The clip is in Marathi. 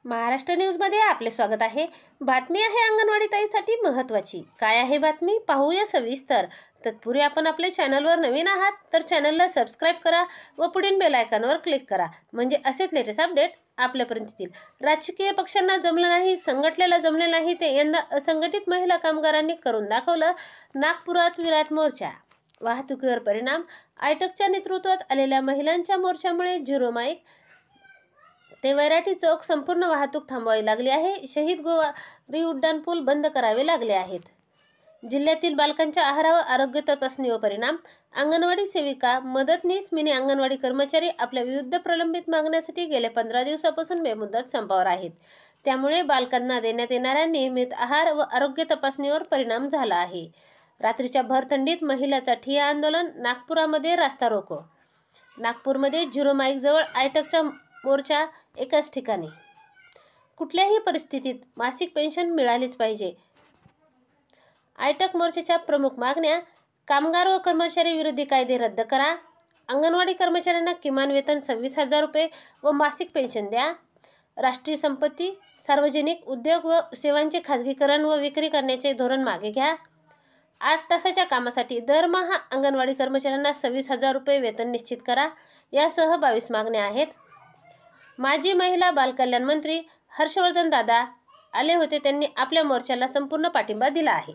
महाराष्ट्र न्यूजमध्ये आपले स्वागत आहे। बातमी आहे अंगणवाडी ताईसाठी महत्त्वाची। काय आहे बातमी पाहूया सविस्तर। तत्पूर्वी आपण आपल्या चॅनलवर नवीन आहात तर चॅनलला सबस्क्राइब करा व पुढील बेल आयकॉनवर क्लिक करा, म्हणजे असेच लेटेस्ट अपडेट आपल्यापर्यंत येतील। राजकीय पक्षांना जमलं नाही, संघटनेला जमले नाही ते यंदा असंघटित महिला कामगारांनी करून दाखवलं। नागपुरात विराट मोर्चा, वाहतुकीवर परिणाम। आयटकच्या नेतृत्वात आलेल्या महिलांच्या मोर्चामुळे झिरो माईक ते वैराटी चौक संपूर्ण वाहतूक थांबवावी लागली आहे। शहीद गोवारी उड्डाणपूल बंद करावे लागले आहेत। जिल्ह्यातील बालकांच्या आहार व आरोग्य तपासणीवर परिणाम। अंगणवाडी सेविका, मदतनीस, मिनी अंगणवाडी कर्मचारी आपल्या विविध प्रलंबित मागण्यांसाठी गेल्या 15 दिवसापासून बेमुदत संपावर आहेत। त्यामुळे बालकांना देण्यात येणाऱ्या नियमित आहार व आरोग्य तपासणीवर परिणाम झाला आहे। रात्रीच्या भर थंडीत महिलांचा ठिय्या आंदोलन। नागपुरामध्ये रास्ता रोको। नागपूरमध्ये झिरो माईक जवळ आयटकचा मोर्चा। एकाच ठिकाणी कुठल्याही परिस्थितीत मासिक पेन्शन मिळालीच पाहिजे। आयटक मोर्चाच्या प्रमुख मागण्या: कामगार व कर्मचारी विरोधी कायदे रद्द करा, अंगणवाडी कर्मचाऱ्यांना किमान वेतन 26,000 रुपये व मासिक पेन्शन द्या, राष्ट्रीय संपत्ती, सार्वजनिक उद्योग व सेवांचे खाजगीकरण व विक्री करण्याचे धोरण मागे घ्या, 8 तासाच्या कामासाठी दरमहा अंगणवाडी कर्मचाऱ्यांना 26,000 रुपये वेतन निश्चित करा, यासह 22 मागण्या आहेत। माजी महिला बालकल्याण मंत्री हर्षवर्धन दादा आले होते। त्यांनी आपल्या मोर्चाला संपूर्ण पाठिंबा दिला आहे।